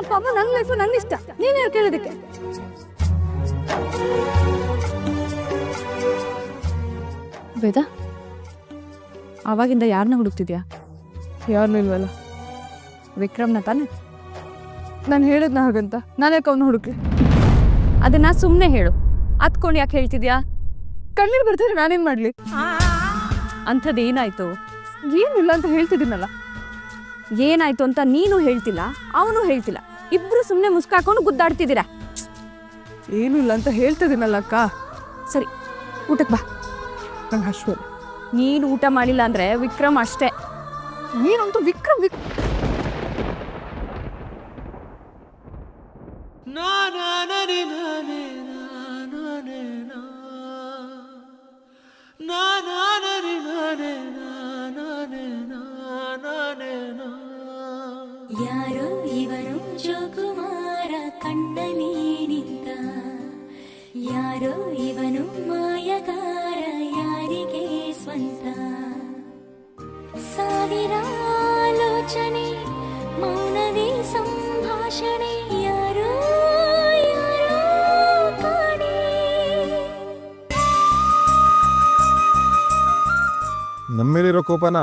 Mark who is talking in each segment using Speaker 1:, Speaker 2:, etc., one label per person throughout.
Speaker 1: ಅಪ್ಪ ಅಮ್ಮ, ನನ್ನ ಲೈಫು ನನ್ನ ಇಷ್ಟ, ನೀನೇ ಕೇಳೋದಕ್ಕೆ. ವೇದ, ಆವಾಗಿಂದ ಯಾರನ್ನ ಹುಡುಕ್ತಿದ್ಯಾ?
Speaker 2: ಯಾರನ್ನೂ ಇಲ್ವಲ್ಲ.
Speaker 1: ವಿಕ್ರಮ್ನ ತಾನೆ?
Speaker 2: ನಾನು ಹೇಳಿದ್ನ ಹಾಗಂತ ನಾನು ಯಾಕೆ ಅವನು ಹುಡುಕ್ಲಿ?
Speaker 1: ಅದನ್ನ ಸುಮ್ಮನೆ ಹೇಳು, ಹತ್ಕೊಂಡು ಯಾಕೆ ಹೇಳ್ತಿದ್ಯಾ?
Speaker 2: ಕಣ್ಣೀರು ಬರ್ತಾರೆ, ನಾನೇನು ಮಾಡಲಿ?
Speaker 1: ಅಂಥದ್ದು ಏನಾಯ್ತು?
Speaker 2: ಏನಿಲ್ಲ ಅಂತ ಹೇಳ್ತಿದ್ದೀನಲ್ಲ.
Speaker 1: ಏನಾಯ್ತು ಅಂತ ನೀನು ಹೇಳ್ತಿಲ್ಲ, ಅವನು ಹೇಳ್ತಿಲ್ಲ, ಇಬ್ರು ಸುಮ್ಮನೆ ಮುಸ್ಕಾಕೊಂಡು ಗುದ್ದಾಡ್ತಿದ್ದೀರಾ.
Speaker 2: ಏನೂ ಇಲ್ಲ ಅಂತ ಹೇಳ್ತಿದ್ದೀನಲ್ಲ ಅಕ್ಕ.
Speaker 1: ಸರಿ, ಊಟಕ್ಕೆ ಬಾ.
Speaker 2: ನಂಗೆ ಹಶ್ವ.
Speaker 1: ನೀನು ಊಟ ಮಾಡಿಲ್ಲ ಅಂದ್ರೆ ವಿಕ್ರಮ್ ಅಷ್ಟೇ.
Speaker 2: ನೀನಂತೂ ವಿಕ್ರಮ್
Speaker 3: ಯಾರೋ ಇವನು ಜೋಕುಮಾರ ಕಣ್ಣಲ್ಲಿ ನಿಂತ, ಯಾರೋ ಇವನು ಮಾಯಗಾರ ಯಾರಿಗೆ ಸ್ವಂತ. ಸಾವಿರ ಆಲೋಚನೆ ಮೌನವೇ ಸಂಭಾಷಣೆ, ಯಾರೋ ಯಾರೋ ಕಾಣೆ.
Speaker 4: ನಮ್ಮೇಲಿರೋ ಕೋಪನ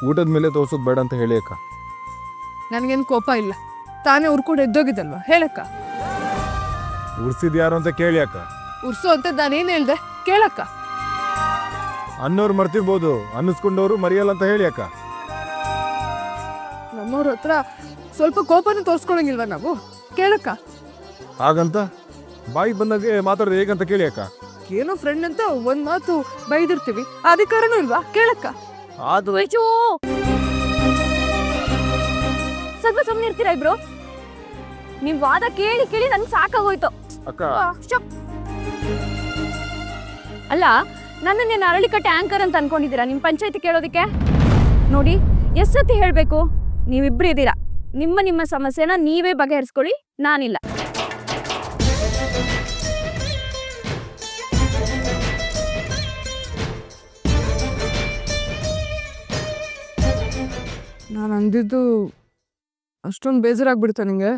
Speaker 4: ಊಟದ ಮೇಲೆ ತೋರ್ಸೋದು ಬೇಡ ಅಂತ ಹೇಳಿ ಅಕ್ಕ.
Speaker 2: ನನಗೇನು ಕೋಪ ಇಲ್ಲ, ತಾನೇ ಉರ್ಕೊಂಡು ಎದ್ದೋಗಿದ್ದಲ್ವ, ಹೇಳಕ್ಕ.
Speaker 4: ಉರ್ಸಿದ್ ಯಾರು ಅಂತ ಕೇಳಿ ಅಕ್ಕ.
Speaker 2: ಉರ್ಸು ಅಂತ ನಾನೇನು ಹೇಳ್ದೆ, ಕೇಳಕ್ಕ.
Speaker 4: ಅನ್ನೋರು ಮರ್ತಿರ್ಬೋದು, ಅನ್ನಿಸ್ಕೊಂಡವ್ರು ಮರೆಯಲ್ಲ ಅಂತ ಹೇಳಿ ಅಕ್ಕ.
Speaker 2: ನಮ್ಮವ್ರ ಹತ್ರ ಸ್ವಲ್ಪ ಕೋಪನ ತೋರಿಸ್ಕೊಳಂಗಿಲ್ವ ನಾವು, ಕೇಳಕ್ಕ.
Speaker 4: ಹಾಗಂತ ಬಾಯಿಗೆ ಬಂದಾಗೆ ಮಾತಾಡೋದು ಹೇಗಂತ ಕೇಳಿ ಅಕ್ಕ.
Speaker 2: ಏನೋ ಫ್ರೆಂಡ್ ಅಂತ ಒಂದ್ ಮಾತು ಬೈದಿರ್ತೀವಿ, ಅಧಿಕಾರನೂ ಇಲ್ವಾ, ಕೇಳಕ್ಕ.
Speaker 4: ಅದು
Speaker 1: ಸ್ವಲ್ಪ ಸುಮ್ಮನೆ ಇರ್ತೀರಾ ಇಬ್ರು? ನಿಮ್ ವಾದ ಕೇಳಿ ಕೇಳಿ ನನ್ಗೆ ಸಾಕಾಗೋಯ್ತು
Speaker 4: ಅಕ್ಕ.
Speaker 1: ಅಲ್ಲ, ನನ್ನನ್ನೇನು ಅರಳಿಕಟ್ಟೆ ಆಂಕರ್ ಅಂತ ಅನ್ಕೊಂಡಿದ್ದೀರಾ ನಿಮ್ ಪಂಚಾಯತಿ ಕೇಳೋದಕ್ಕೆ? ನೋಡಿ, ಎಷ್ಟೊತ್ತಿ ಹೇಳ್ಬೇಕು, ನೀವಿಬ್ರು ಇದ್ದೀರಾ, ನಿಮ್ಮ ಸಮಸ್ಯೆನ ನೀವೇ ಬಗೆಹರಿಸ್ಕೊಳ್ಳಿ, ನಾನಿಲ್ಲ.
Speaker 2: ನಾನು ಅಂದಿದ್ದು ಅಷ್ಟೊಂದು ಬೇಜಾರಾಗ್ಬಿಡ್ತಾ ನಿಂಗೆ?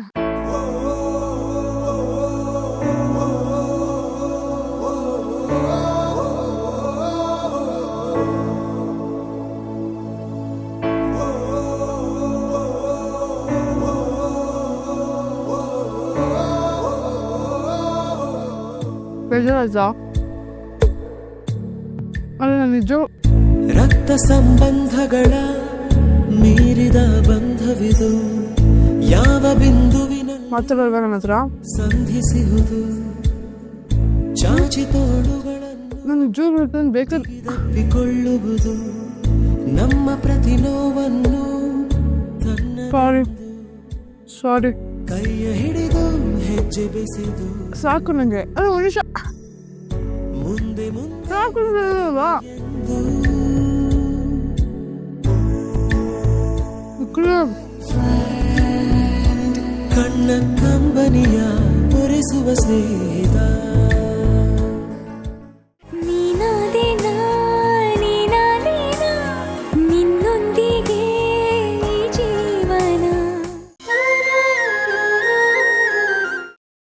Speaker 2: ಬೇಜಾರಾಯ್ತಾ? ಅಲ್ಲ, ನಿಜ
Speaker 5: ರಕ್ತ ಸಂಬಂಧಗಳ ಮೀರಿದ ಬಂಧವಿದು, ಯಾವ ಬಿಂದುವಿನ
Speaker 2: ಮಾತಾಡಲ್ವಾ ನನ್ನ ಹತ್ರ?
Speaker 5: ಸಂಧಿಸುವುದು ಚಾಚಿ ತೋಳುಗಳನ್ನು
Speaker 2: ನಾನು ಜೋರು ಹೇಳ್ತಾನೆ ಬೇಕಾದ್ರೆ
Speaker 5: ತಪ್ಪಿಕೊಳ್ಳುವುದು, ನಮ್ಮ ಪ್ರತಿ ನೋವನ್ನು ತನ್ನ
Speaker 2: ಸಾರಿ
Speaker 5: ಕೈಯ ಹಿಡಿದು ಹೆಜ್ಜೆ ಬೆಸೆದು
Speaker 2: ಸಾಕು ನಂಗೆ. ಅಲ್ಲ, ಒಂದು ನಿಮಿಷ,
Speaker 5: ಮುಂದೆ ಮುಂದೆ
Speaker 2: ಸಾಕು ಅಲ್ವಾ?
Speaker 5: ಕಣ್ಣ ಕಂಬನಿಯ ಒರೆಸುವ ಸ್ನೇಹಿತ.